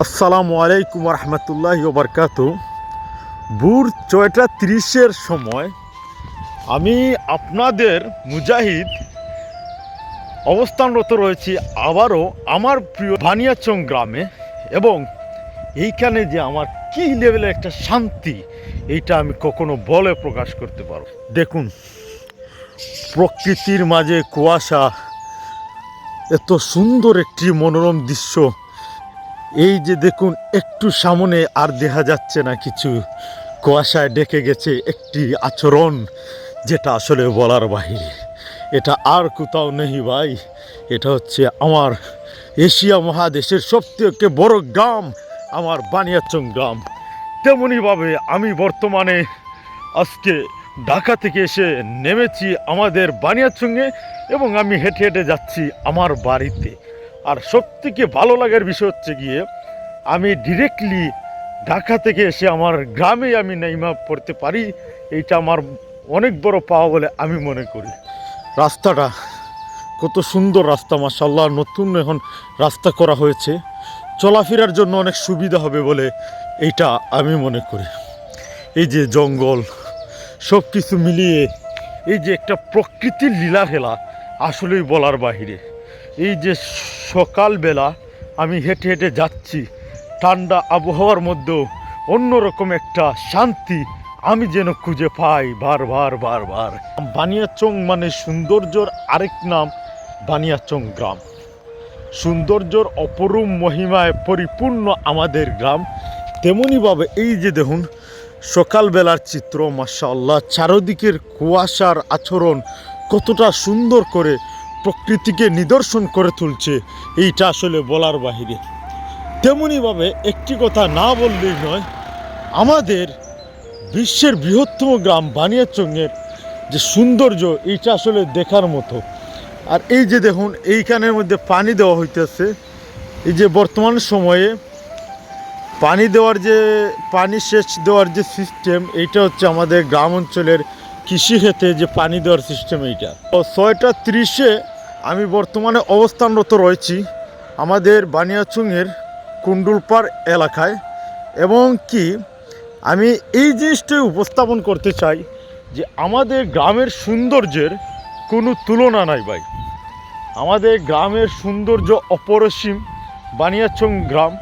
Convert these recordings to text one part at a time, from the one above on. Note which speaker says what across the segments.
Speaker 1: আসসালামু আলাইকুম রহমতুল্লাহি ওয়া বারাকাতুহু। ভোর ৬টা ৩০-এর সময় আমি আপনাদের মুজাহিদ অবস্থানরত রয়েছি আবারও আমার প্রিয় বানিয়াচং গ্রামে, এবং এইখানে যে আমার কী লেভেলের একটা শান্তি, এইটা আমি কখনো বলে প্রকাশ করতে পারব। দেখুন, প্রকৃতির মাঝে কুয়াশা, এত সুন্দর একটি মনোরম দৃশ্য। এই যে দেখুন, একটু সামনে আর দেখা যাচ্ছে না কিছু, কুয়াশায় ঢেকে গেছে একটি আচরণ যেটা আসলে বলার বাহিরে। এটা আর কোথাও নেই ভাই, এটা হচ্ছে আমার এশিয়া মহাদেশের সবথেকে বড় গ্রাম, আমার বানিয়াচং গ্রাম। তেমনইভাবে আমি বর্তমানে আজকে ঢাকা থেকে এসে নেমেছি আমাদের বানিয়াচংয়ে, এবং আমি হেঁটে হেঁটে যাচ্ছি আমার বাড়িতে। আর সবথেকে ভালো লাগার বিষয় হচ্ছে গিয়ে, আমি ডিরেক্টলি ঢাকা থেকে এসে আমার গ্রামে আমি নেমে পড়তে পারি। এইটা আমার অনেক বড় পাওয়া বলে আমি মনে করি। রাস্তাটা কত সুন্দর রাস্তা, মাশাআল্লাহ। নতুন এখন রাস্তা করা হয়েছে, চলাফেরার জন্য অনেক সুবিধা হবে বলে এইটা আমি মনে করি। এই যে জঙ্গল, সব কিছু মিলিয়ে এই যে একটা প্রকৃতির লীলা খেলা, আসলেই বলার বাহিরে। এই যে সকালবেলা আমি হেঁটে হেঁটে যাচ্ছি, ঠান্ডা আবহাওয়ার মধ্যেও অন্যরকম একটা শান্তি আমি যেন খুঁজে পাই বারবার। বানিয়াচং মানে সৌন্দর্যর আরেক নাম বানিয়াচং গ্রাম। সৌন্দর্যর অপরূপ মহিমায় পরিপূর্ণ আমাদের গ্রাম। তেমনইভাবে এই যে দেখুন সকালবেলার চিত্র, মাশাআল্লাহ, চারদিকের কুয়াশার আচরণ কতটা সুন্দর করে প্রকৃতিকে নিদর্শন করে তুলছে, এইটা আসলে বলার বাহিরে। তেমনইভাবে একটি কথা না বললেই নয়, আমাদের বিশ্বের বৃহত্তম গ্রাম বানিয়াচংয়ের যে সৌন্দর্য, এইটা আসলে দেখার মতো। আর এই যে দেখুন, এইখানের মধ্যে পানি দেওয়া হইতেছে। এই যে বর্তমান সময়ে পানি সেচ দেওয়ার যে সিস্টেম, এইটা হচ্ছে আমাদের গ্রাম অঞ্চলের কৃষিক্ষেত্রে যে পানি দেওয়ার সিস্টেম। এইটা ৬টা ৩০-এ আমি বর্তমানে অবস্থানরত রয়েছি আমাদের বানিয়াচংয়ের কুণ্ডুলপাড় এলাকায়, এবং কি আমি এই জিনিসটাই উপস্থাপন করতে চাই যে আমাদের গ্রামের সৌন্দর্যের কোনো তুলনা নাই ভাই। আমাদের গ্রামের সৌন্দর্য অপরিসীম। বানিয়াচং গ্রাম,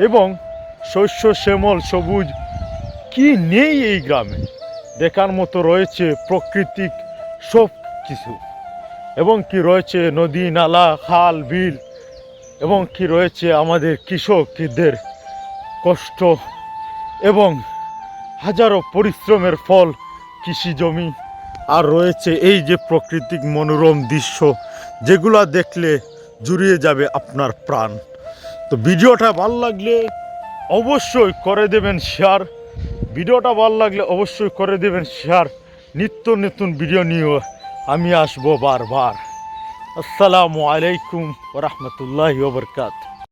Speaker 1: এবং শস্য শ্যামল সবুজ কি নেই এই গ্রামে, দেখার মতো রয়েছে প্রাকৃতিক সব কিছু, এবং কি রয়েছে নদী নালা খাল বিল, এবং কি রয়েছে আমাদের কৃষকদের কষ্ট এবং হাজারো পরিশ্রমের ফল কৃষি জমি। আর রয়েছে এই যে প্রাকৃতিক মনোরম দৃশ্য, যেগুলো দেখলে জুড়িয়ে যাবে আপনার প্রাণ। তো ভিডিওটা ভালো লাগলে অবশ্যই করে দেবেন শেয়ার। ভিডিওটা ভালো লাগলে অবশ্যই করে দেবেন শেয়ার। নিত্য নতুন ভিডিও নিয়ে আমি আসবো বারবার। আসসালামু আলাইকুম ওয়া রাহমাতুল্লাহি ওয়া বারাকাতুহু।